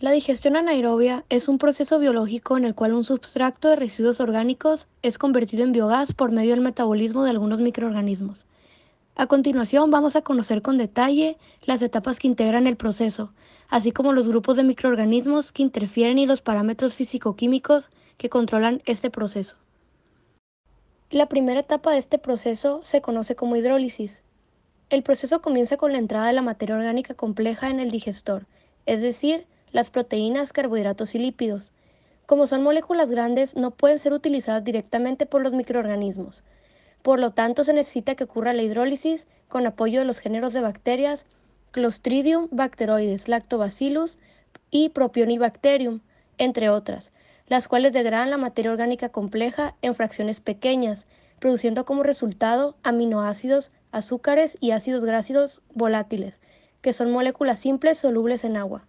La digestión anaerobia es un proceso biológico en el cual un substrato de residuos orgánicos es convertido en biogás por medio del metabolismo de algunos microorganismos. A continuación vamos a conocer con detalle las etapas que integran el proceso, así como los grupos de microorganismos que interfieren y los parámetros físico-químicos que controlan este proceso. La primera etapa de este proceso se conoce como hidrólisis. El proceso comienza con la entrada de la materia orgánica compleja en el digestor, es decir, las proteínas, carbohidratos y lípidos. Como son moléculas grandes, no pueden ser utilizadas directamente por los microorganismos. Por lo tanto, se necesita que ocurra la hidrólisis con apoyo de los géneros de bacterias Clostridium, Bacteroides, Lactobacillus y Propionibacterium, entre otras, las cuales degradan la materia orgánica compleja en fracciones pequeñas, produciendo como resultado aminoácidos, azúcares y ácidos grasos volátiles, que son moléculas simples solubles en agua.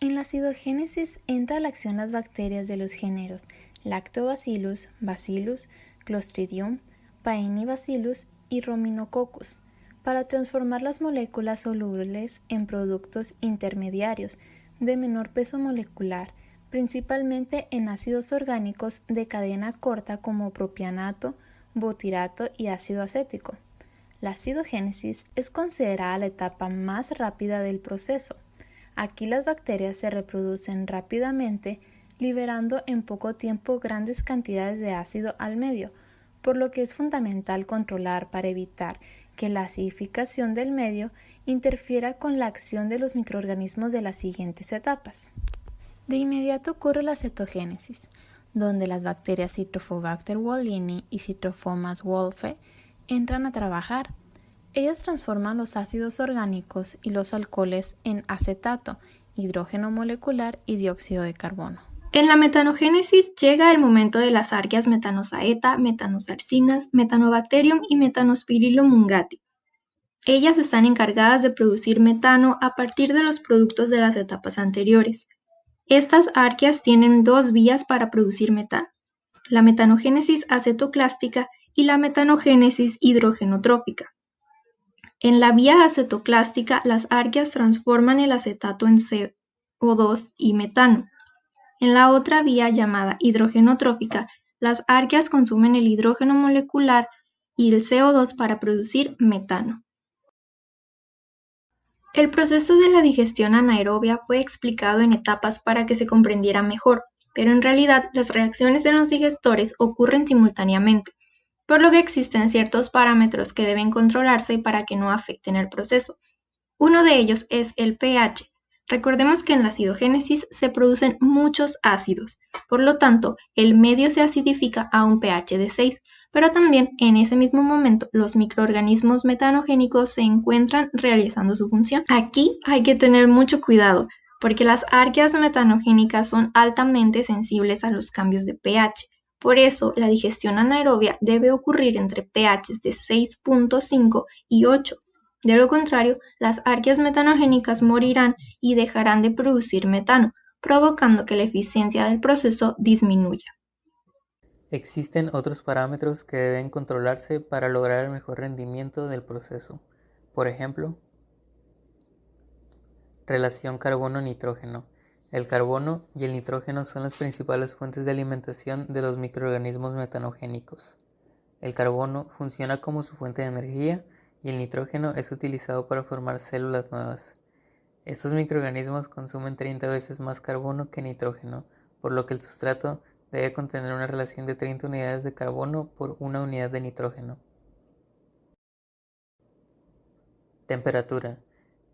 En la acidogénesis entra a la acción las bacterias de los géneros Lactobacillus, Bacillus, Clostridium, Paenibacillus y Ruminococcus para transformar las moléculas solubles en productos intermediarios de menor peso molecular, principalmente en ácidos orgánicos de cadena corta como propianato, butirato y ácido acético. La acidogénesis es considerada la etapa más rápida del proceso. Aquí las bacterias se reproducen rápidamente, liberando en poco tiempo grandes cantidades de ácido al medio, por lo que es fundamental controlar para evitar que la acidificación del medio interfiera con la acción de los microorganismos de las siguientes etapas. De inmediato ocurre la cetogénesis, donde las bacterias Citrophobacter wollini y Citrophobas wolffe entran a trabajar. Ellas transforman los ácidos orgánicos y los alcoholes en acetato, hidrógeno molecular y dióxido de carbono. En la metanogénesis llega el momento de las arqueas metanosaeta, metanosarcinas, metanobacterium y metanospirillum mungati. Ellas están encargadas de producir metano a partir de los productos de las etapas anteriores. Estas arqueas tienen dos vías para producir metano, la metanogénesis acetoclástica y la metanogénesis hidrogenotrófica. En la vía acetoclástica, las arqueas transforman el acetato en CO2 y metano. En la otra vía, llamada hidrogenotrófica, las arqueas consumen el hidrógeno molecular y el CO2 para producir metano. El proceso de la digestión anaerobia fue explicado en etapas para que se comprendiera mejor, pero en realidad las reacciones en los digestores ocurren simultáneamente, por lo que existen ciertos parámetros que deben controlarse para que no afecten el proceso. Uno de ellos es el pH. Recordemos que en la acidogénesis se producen muchos ácidos, por lo tanto, el medio se acidifica a un pH de 6, pero también en ese mismo momento los microorganismos metanogénicos se encuentran realizando su función. Aquí hay que tener mucho cuidado, porque las arqueas metanogénicas son altamente sensibles a los cambios de pH. Por eso, la digestión anaerobia debe ocurrir entre pHs de 6.5 y 8. De lo contrario, las arqueas metanogénicas morirán y dejarán de producir metano, provocando que la eficiencia del proceso disminuya. Existen otros parámetros que deben controlarse para lograr el mejor rendimiento del proceso. Por ejemplo, relación carbono-nitrógeno. El carbono y el nitrógeno son las principales fuentes de alimentación de los microorganismos metanogénicos. El carbono funciona como su fuente de energía y el nitrógeno es utilizado para formar células nuevas. Estos microorganismos consumen 30 veces más carbono que nitrógeno, por lo que el sustrato debe contener una relación de 30 unidades de carbono por una unidad de nitrógeno. Temperatura.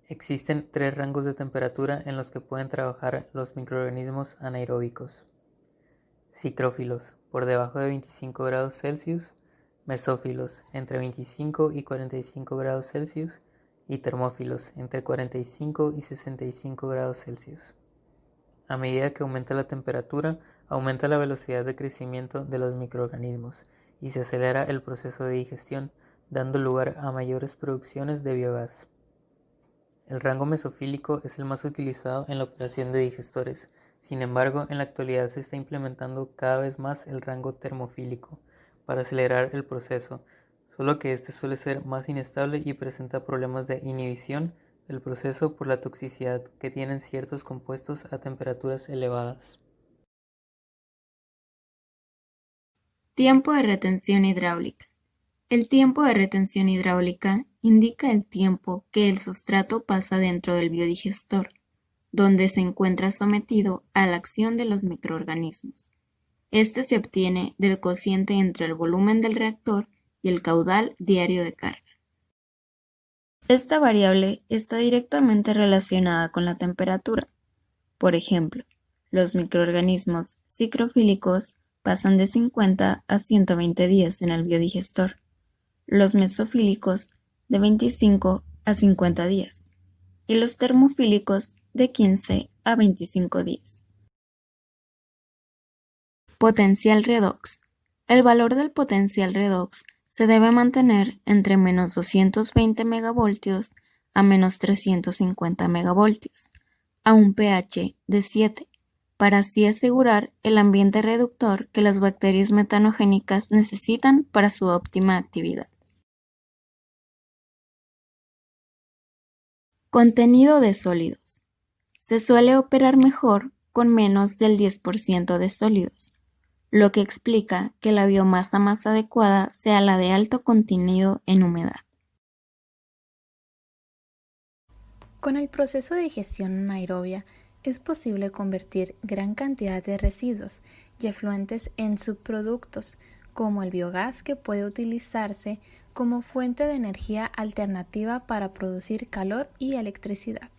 Existen tres rangos de temperatura en los que pueden trabajar los microorganismos anaeróbicos. Psicrófilos, por debajo de 25 grados Celsius, mesófilos, entre 25 y 45 grados Celsius, y termófilos, entre 45 y 65 grados Celsius. A medida que aumenta la temperatura, aumenta la velocidad de crecimiento de los microorganismos y se acelera el proceso de digestión, dando lugar a mayores producciones de biogás. El rango mesofílico es el más utilizado en la operación de digestores. Sin embargo, en la actualidad se está implementando cada vez más el rango termofílico para acelerar el proceso, solo que este suele ser más inestable y presenta problemas de inhibición del proceso por la toxicidad que tienen ciertos compuestos a temperaturas elevadas. Tiempo de retención hidráulica. El tiempo de retención hidráulica indica el tiempo que el sustrato pasa dentro del biodigestor, donde se encuentra sometido a la acción de los microorganismos. Este se obtiene del cociente entre el volumen del reactor y el caudal diario de carga. Esta variable está directamente relacionada con la temperatura. Por ejemplo, los microorganismos sicrofílicos pasan de 50 a 120 días en el biodigestor, los mesofílicos de 25 a 50 días y los termofílicos de 15 a 25 días. Potencial redox. El valor del potencial redox se debe mantener entre menos 220 megavoltios a menos 350 megavoltios, a un pH de 7, para así asegurar el ambiente reductor que las bacterias metanogénicas necesitan para su óptima actividad. Contenido de sólidos. Se suele operar mejor con menos del 10% de sólidos, lo que explica que la biomasa más adecuada sea la de alto contenido en humedad. Con el proceso de digestión anaerobia es posible convertir gran cantidad de residuos y efluentes en subproductos, como el biogás, que puede utilizarse como fuente de energía alternativa para producir calor y electricidad.